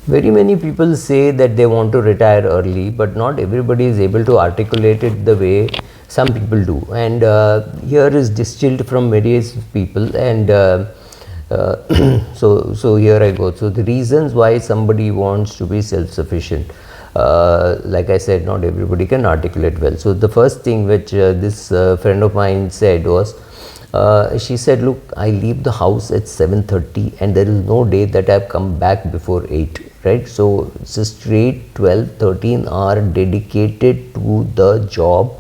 Very many people say that they want to retire early, but not everybody is able to articulate it the way some people do. And here is distilled from various people, and so here I go. So the reasons why somebody wants to be self-sufficient. Like I said, not everybody can articulate well. So the first thing which this friend of mine said was, she said, look, I leave the house at 7:30 and there is no day that I've come back before 8, right? So it's a straight 12-13 hour dedicated to the job,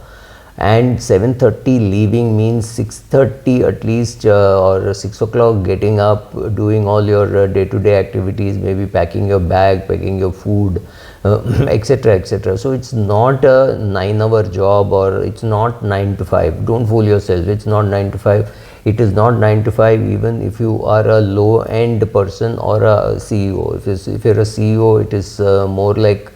and 7:30 leaving means 6:30 at least, or 6 o'clock getting up, doing all your day-to-day activities, maybe packing your bag, packing your food, etc, etc. So it's not a 9-hour job, or it's not 9 to 5. Don't fool yourself, it's not 9 to 5. It is not 9 to 5 even if you are a low end person or a CEO. If you're a CEO, it is more like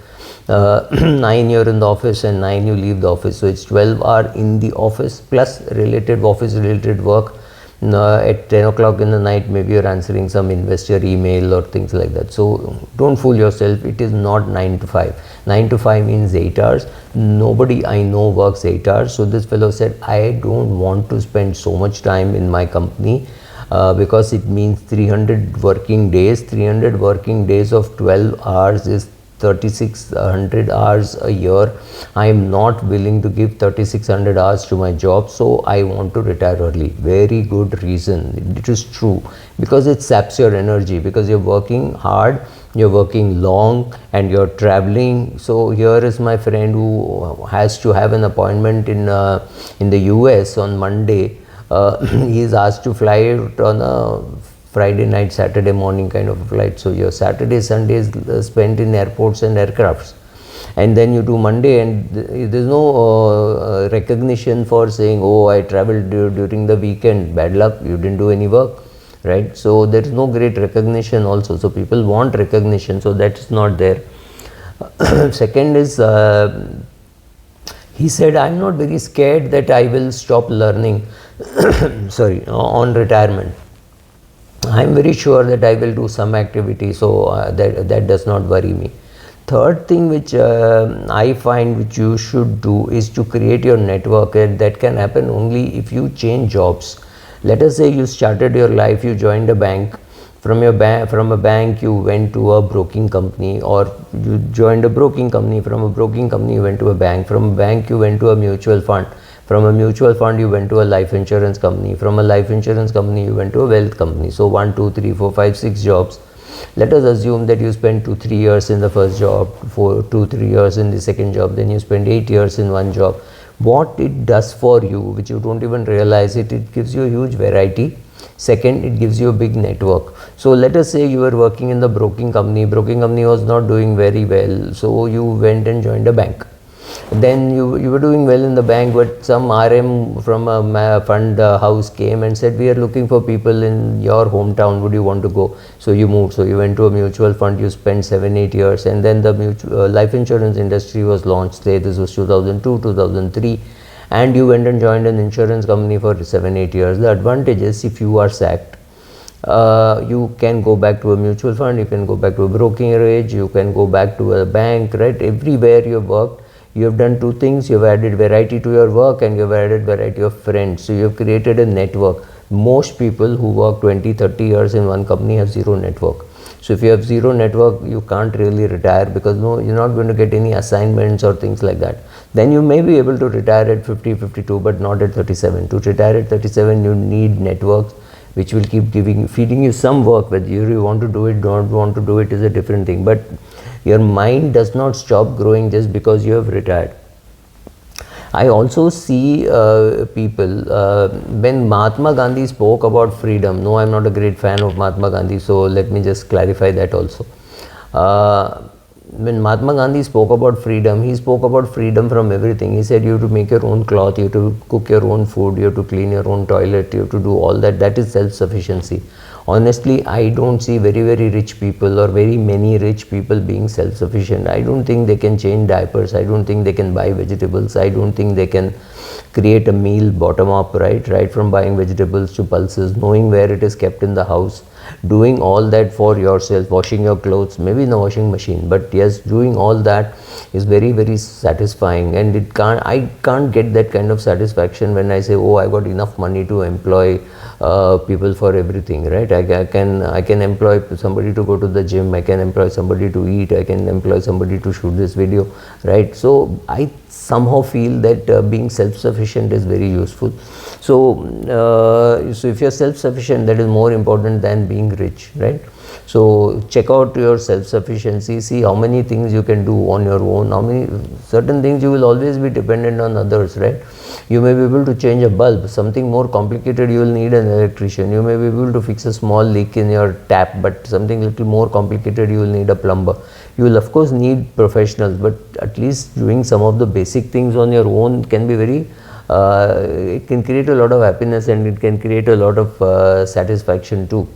9 you're in the office and 9 you leave the office. So it's 12 hour in the office plus related office related work. At 10 o'clock in the night, maybe you're answering some investor email or things like that. So don't fool yourself, it is not 9 to 5. 9 to 5 means 8 hours. Nobody I know works 8 hours. So this fellow said, I don't want to spend so much time in my company, because it means 300 working days. 300 working days of 12 hours is 3600 hours a year. I am not willing to give 3600 hours to my job, so I want to retire early. Very good reason. It is true, because it saps your energy, because you're working hard, you're working long, and you're traveling. So here is my friend who has to have an appointment in the US on Monday. He is asked to fly out on a Friday night, Saturday morning kind of a flight. So your Saturday, Sunday is spent in airports and aircrafts, and then you do Monday, and there's no recognition for saying, oh, I traveled during the weekend. Bad luck, you didn't do any work, right? So there is no great recognition also. So people want recognition, so that's not there. Second is, he said, I'm not very scared that I will stop learning sorry, on retirement. I'm very sure that I will do some activity, so that does not worry me. Third thing which I find which you should do is to create your network, and that can happen only if you change jobs. Let us say you started your life, you joined a bank. From a bank you went to a broking company, or you joined a broking company. From a broking company you went to a bank. From a bank you went to a mutual fund. From a mutual fund you went to a life insurance company. From a life insurance company you went to a wealth company. So 1, 2, 3, 4, 5, 6 jobs. Let us assume that you spend 2-3 years in the first job, 2-3 years in the second job, then you spend 8 years in one job. What it does for you, which you don't even realize it gives you a huge variety. Second, it gives you a big network. So let us say you were working in the broking company was not doing very well, so you went and joined a bank. Then you were doing well in the bank, but some RM from a fund house came and said, we are looking for people in your hometown, would you want to go? So you moved. So you went to a mutual fund, you spent 7-8 years, and then the life insurance industry was launched. Say this was 2002, 2003, and you went and joined an insurance company for 7-8 years. The advantage is, if you are sacked, you can go back to a mutual fund, you can go back to a brokerage, you can go back to a bank, right? Everywhere you have worked, you have done two things. You have added variety to your work, and you have added variety of friends. So you have created a network. Most people who work 20-30 years in one company have zero network. So if you have zero network, you can't really retire, because no, you're not going to get any assignments or things like that. Then you may be able to retire at 50, 52, but not at 37. To retire at 37, you need networks which will keep feeding you some work. Whether you want to do it, don't want to do it is a different thing. But your mind does not stop growing just because you have retired. I also see people, when Mahatma Gandhi spoke about freedom, no, I'm not a great fan of Mahatma Gandhi, so let me just clarify that also. When Mahatma Gandhi spoke about freedom, he spoke about freedom from everything. He said you have to make your own cloth, you have to cook your own food, you have to clean your own toilet, you have to do all that. That is self-sufficiency. Honestly, I don't see very rich people or very many rich people being self-sufficient. I don't think they can change diapers. I don't think they can buy vegetables. I don't think they can create a meal bottom up, right from buying vegetables to pulses, knowing where it is kept in the house. doing all that for yourself, washing your clothes, maybe in a washing machine, but yes, doing all that is very, very satisfying. And I can't get that kind of satisfaction when I say, oh, I got enough money to employ people for everything, right? I can employ somebody to go to the gym, I can employ somebody to eat, I can employ somebody to shoot this video, right? So I somehow feel that being self-sufficient is very useful. So if you're self-sufficient, that is more important than being rich, right? So check out your self-sufficiency, see how many things you can do on your own, how many certain things you will always be dependent on others, right? You may be able to change a bulb, something more complicated you will need an electrician. You may be able to fix a small leak in your tap, but something little more complicated you will need a plumber. You will of course need professionals, but at least doing some of the basic things on your own can be very it can create a lot of happiness, and it can create a lot of satisfaction too.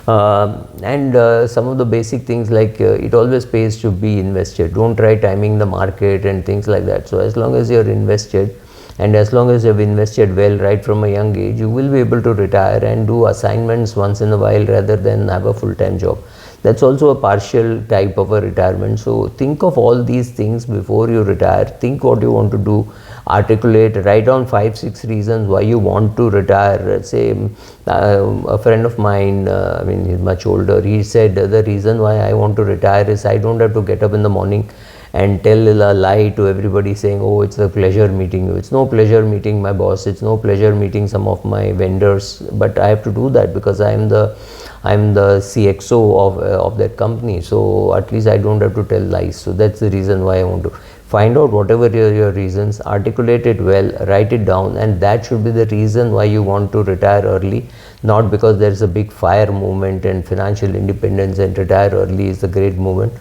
And some of the basic things like it always pays to be invested. Don't try timing the market and things like that. So as long as you're invested, and as long as you've invested well right from a young age, you will be able to retire and do assignments once in a while rather than have a full-time job. That's also a partial type of a retirement. So think of all these things before you retire. Think what you want to do, articulate, write down 5-6 reasons why you want to retire. Say a friend of mine, I mean he's much older, he said the reason why I want to retire is I don't have to get up in the morning and tell a lie to everybody saying, oh, it's a pleasure meeting you. It's no pleasure meeting my boss, it's no pleasure meeting some of my vendors, but I have to do that because I'm the CXO of that company. So at least I don't have to tell lies. So that's the reason why I want to. Find out whatever your reasons, articulate it well, write it down, and that should be the reason why you want to retire early, not because there is a big FIRE movement and financial independence and retire early is a great movement.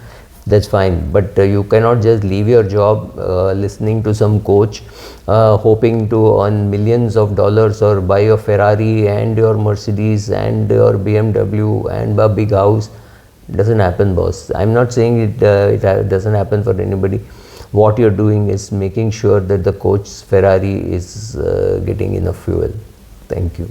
That's fine, but you cannot just leave your job listening to some coach hoping to earn millions of dollars or buy a Ferrari and your Mercedes and your BMW and a big house. It doesn't happen, boss. I'm not saying it doesn't happen for anybody. What you're doing is making sure that the coach's Ferrari is getting enough fuel. Thank you.